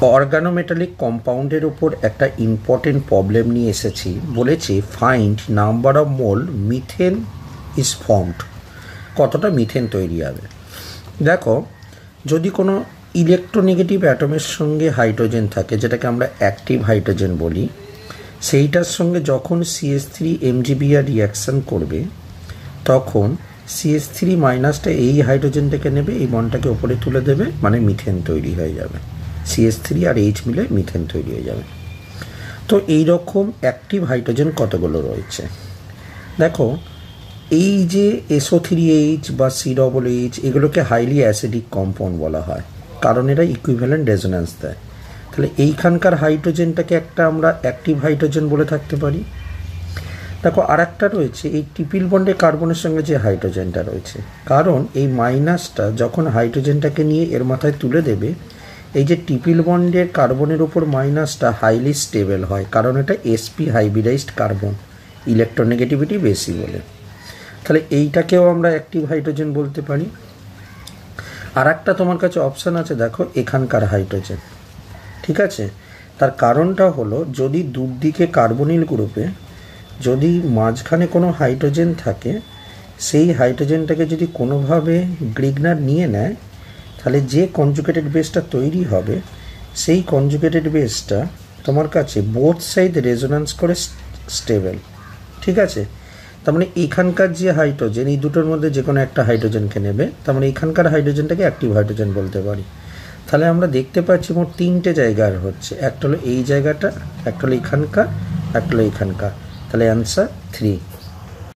Organometallic কম্পাউন্ডের ওপর একটা important problem নিয়ে এসেছি। বলেছে find number of mole methane is formed, কতটা মিথেন তৈরি হবে। দেখো, যদি কোনো ইলেকট্রোনেগেটিভ অ্যাটমের সঙ্গে হাইড্রোজেন থাকে, যেটাকে আমরা অ্যাক্টিভ হাইড্রোজেন বলি, সেইটার সঙ্গে যখন CH3 MgBr রিয়াকশান করবে, তখন CH3 মাইনাসটা এই হাইড্রোজেনটাকে নেবে, এই বন্ডটাকে ওপরে তুলে দেবে, মানে মিথেন তৈরি হয়ে যাবে। CH3 আর H মিলে মিথেন তৈরি হয়ে যাবে। তো এই রকম অ্যাক্টিভ হাইড্রোজেন কতগুলো রয়েছে দেখো। এই যে SO3H বা COOH, এগুলোকে হাইলি অ্যাসিডিক কম্পাউন্ড বলা হয়, কারণ এরা ইকুইভ্যালেন্ট রেজোন্যান্স দেয়। তাহলে এইখানকার হাইড্রোজেনটাকে একটা আমরা অ্যাক্টিভ হাইড্রোজেন বলে থাকতে পারি। দেখো, আর একটা রয়েছে এই ট্রিপল বন্ডে কার্বনের সঙ্গে যে হাইড্রোজেনটা রয়েছে, কারণ এই মাইনাসটা যখন হাইড্রোজেনটাকে নিয়ে এর মাথায় তুলে দেবে, এই যে ট্রিপল বন্ডের কার্বনের ওপর মাইনাসটা হাইলি স্টেবল হয়, কারণ এটা sp হাইব্রিডাইজড কার্বন, ইলেকট্রোনেগেটিভিটি বেশি বলে। তাহলে এইটাকেও আমরা অ্যাক্টিভ হাইড্রোজেন বলতে পারি। আর একটা তোমার কাছে অপশান আছে, দেখো এখানকার হাইড্রোজেন, ঠিক আছে। তার কারণটা হলো, যদি দুদিকে কার্বনিল গ্রুপে যদি মাঝখানে কোনো হাইড্রোজেন থাকে, সেই হাইড্রোজেনটাকে যদি কোনোভাবে গ্রিগনার নিয়ে নেয়, তাহলে যে কনজুগেটেড বেসটা তৈরি হবে, সেই কনজুগেটেড বেসটা তোমার কাছে বোথ সাইড রেজোন্যান্স করে স্টেবল, ঠিক আছে। তার মানে এখানকার যে হাইড্রোজেন, এই দুটোর মধ্যে যে কোনো একটা হাইড্রোজেনকে নেবে, তার মানে এখানকার হাইড্রোজেনটাকে অ্যাক্টিভ হাইড্রোজেন বলতে পারি। তাহলে আমরা দেখতে পাচ্ছি মোট তিনটে জায়গার হচ্ছে, একটা হলো এই জায়গাটা, একটা হলো এখানকার, একটা হলো এখানকার। তাহলে অ্যান্সার 3।